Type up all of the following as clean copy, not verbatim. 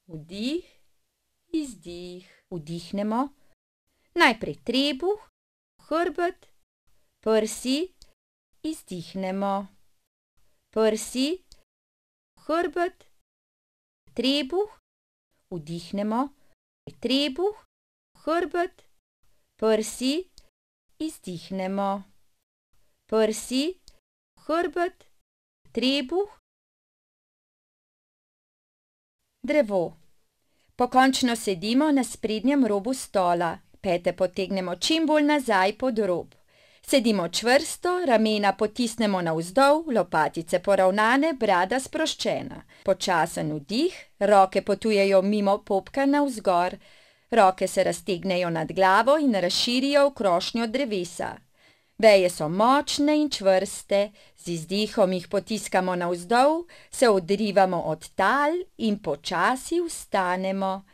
Vdih, izdih. Vdihnemo. Najprej trebuh, hrbet, prsi, izdihnemo. Prsi, hrbet, trebuh, vdihnemo. Trebuh, hrbet, prsi, izdihnemo. Prsi, hrbet, trebuh, drevo. Pokončno sedimo na sprednjem robu stola. Pete potegnemo čim bolj nazaj pod rob. Sedimo čvrsto, ramena potisnemo navzdol, lopatice poravnane, brada sproščena. Počasen vdih, roke potujejo mimo popka navzgor. Roke se raztegnejo nad glavo in razširijo v krošnjo drevesa. Veje so močne in čvrste, z izdihom jih potiskamo navzdol, se odrivamo od tal in počasi vstanemo.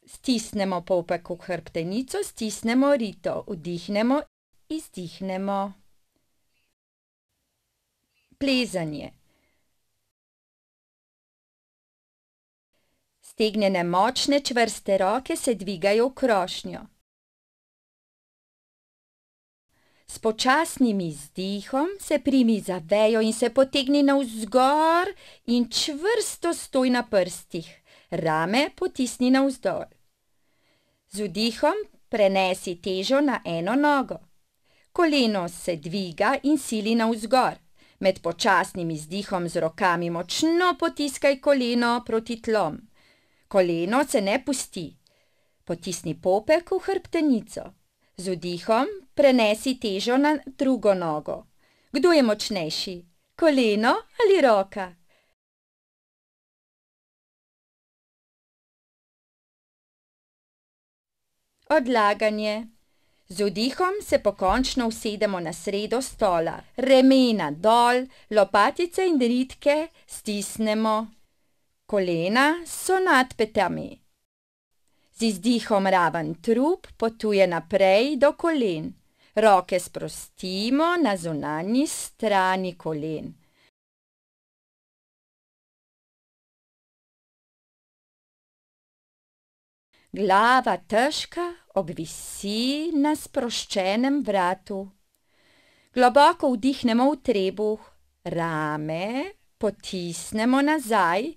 Stisnemo popek v hrbtenico, stisnemo rito, vdihnemo, izdihnemo. Plezanje. Stegnjene močne, čvrste roke se dvigajo v krošnjo. S počasnim izdihom se primi za vejo in se potegni navzgor in čvrsto stoj na prstih. Rame potisni navzdol. Z vdihom prenesi težo na eno nogo. Koleno se dviga in sili navzgor. Med počasnim izdihom z rokami močno potiskaj koleno proti tlom. Koleno se ne pusti. Potisni popek v hrbtenico. Z vdihom prenesi težo na drugo nogo. Kdo je močnejši? Koleno ali roka? Odlaganje. Z vdihom se pokončno usedemo na sredo stola. Remena dol, lopatice in ritke stisnemo. Kolena so nad petami. Z izdihom raven trup potuje naprej do kolen. Roke sprostimo na zunanji strani kolen. Glava težka obvisi na sproščenem vratu. Globoko vdihnemo v trebuh, rame potisnemo nazaj.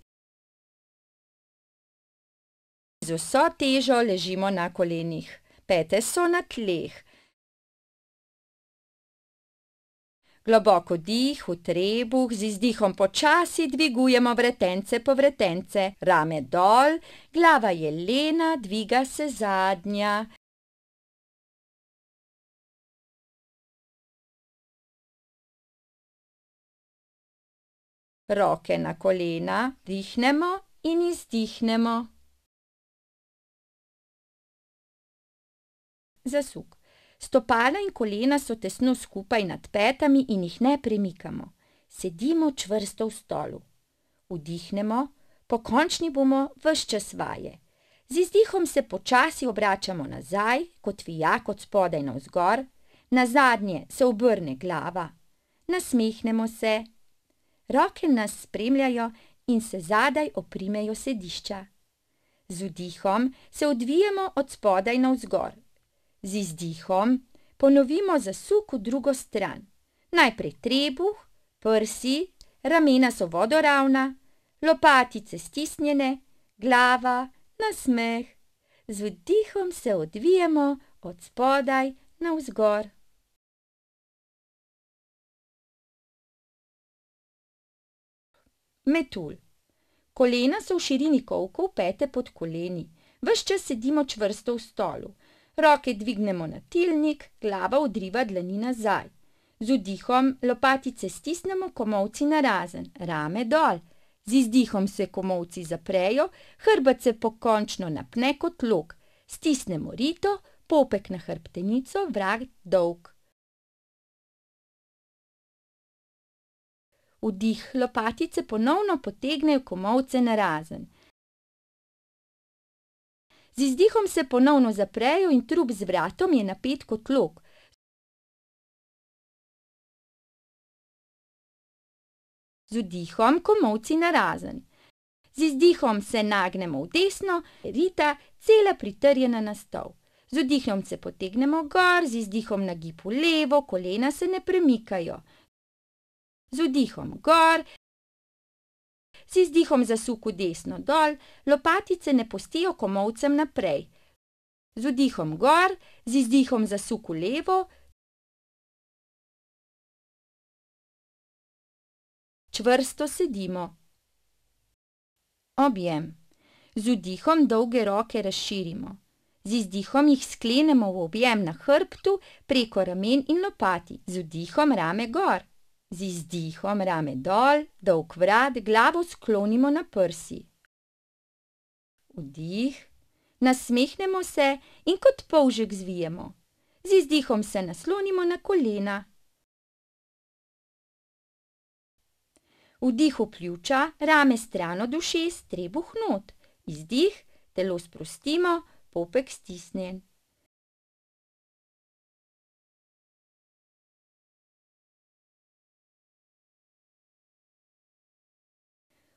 Z vso težo ležimo na kolenih, pete so na tleh. Globoko dih v trebuh, z izdihom počasi dvigujemo vretence po vretence, rame dol, glava je lena, dviga se zadnja. Roke na kolena, dihnemo in izdihnemo. Zasuk. Stopala in kolena so tesno skupaj nad petami in jih ne premikamo. Sedimo čvrsto v stolu. Vdihnemo, pokončni bomo ves čas vaje. Z izdihom se počasi obračamo nazaj, kot vijak od spodaj navzgor, nazadnje se obrne glava. Nasmehnemo se. Roke nas spremljajo in se zadaj oprimejo sedišča. Z vdihom se odvijemo od spodaj navzgor. Z izdihom ponovimo zasuk v drugo stran. Najprej trebuh, prsi, ramena so vodoravna, lopatice stisnjene, glava, nasmeh. Z vdihom se odvijemo od spodaj navzgor. Metul. Kolena so v širini kolkov, pete pod koleni. Ves čas sedimo čvrsto v stolu. Roke dvignemo na tilnik, glava odriva dlani nazaj. Z vdihom lopatice stisnemo komolci narazen, rame dol. Z izdihom se komolci zaprejo, hrbet se pokončno napne kot lok. Stisnemo rito, popek na hrbtenico, vrat dolg. Vdih, lopatice ponovno potegnejo komolce narazen. Z izdihom se ponovno zaprejo in trup z vratom je napet kot lok. Z vdihom komolci narazen. Z Z izdihom se nagnemo v desno, Rita cela pritrjena na stol. Z vdihom se potegnemo gor, z izdihom nagib v levo, kolena se ne premikajo. Z vdihom gor, z izdihom zasuk v desno dol, lopatice ne pustijo komolcem naprej. Z vdihom gor, z izdihom zasuk v levo, čvrsto sedimo. Objem. Z vdihom dolge roke razširimo. Z izdihom jih sklenemo v objem na hrbtu, preko ramen in lopati. Z vdihom rame gor. Z izdihom rame dol, dolg vrat, glavo sklonimo na prsi. Vdih, nasmehnemo se in kot polžek zvijemo. Z izdihom se naslonimo na kolena. Vdih v pljuča, rame stran od ušes, trebuh not. Izdih, telo sprostimo, popek stisnjen.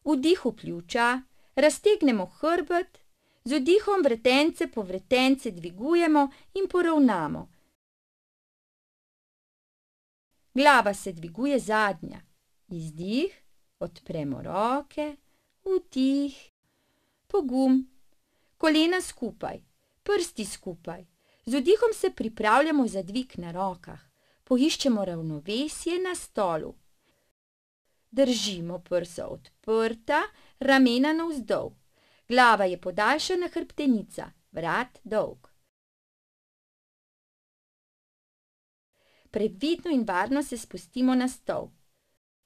Vdih v pljuča, raztegnemo hrbet, z vdihom vretence po vretence dvigujemo in poravnamo. Glava se dviguje zadnja. Izdih, odpremo roke, vdih, pogum, kolena skupaj, prsti skupaj. Z vdihom se pripravljamo za dvig na rokah. Poiščemo ravnovesje na stolu. Držimo prsa odprta, ramena navzdol. Glava je podaljšana hrbtenica, vrat dolg. Previdno in varno se spustimo na stol.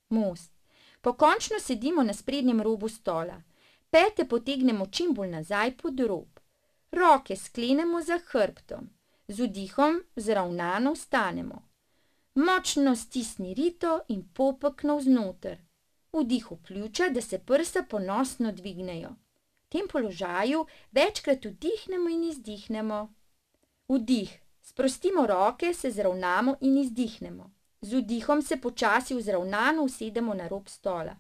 Most. Pokončno sedimo na sprednjem robu stola. Pete potegnemo čim bolj nazaj pod rob. Roke sklenemo za hrbtom. Z vdihom zravnano vstanemo. Močno stisni rito in popek navznoter. Vdih v pljuča, da se prsa ponosno dvignejo. V tem položaju večkrat vdihnemo in izdihnemo. Vdih. Sprostimo roke, se zravnamo in izdihnemo. Z vdihom se počasi vzravnano usedemo na rob stola.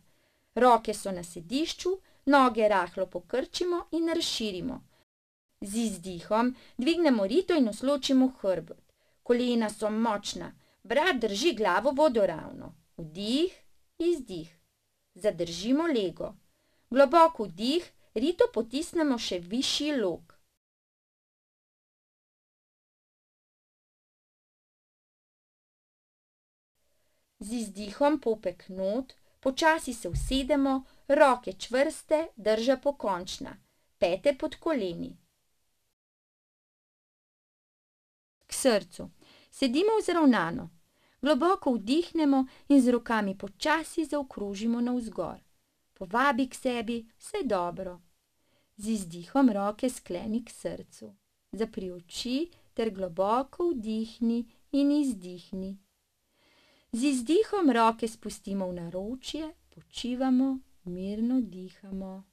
Roke so na sedišču, noge rahlo pokrčimo in razširimo. Z izdihom dvignemo rito in osločimo hrbet. Kolena so močna, vrat drži glavo vodoravno. Vdih, izdih. Zadržimo lego. Globok vdih, rito potisnemo še višji lok. Z izdihom popek not, počasi se usedemo, roke čvrste, drža pokončna, pete pod koleni. K srcu. Sedimo vzravnano. Globoko vdihnemo in z rokami počasi zaokrožimo navzgor. Povabi k sebi, vse dobro. Z izdihom roke skleni k srcu. Zapri oči ter globoko vdihni in izdihni. Z izdihom roke spustimo v naročje, počivamo, mirno dihamo.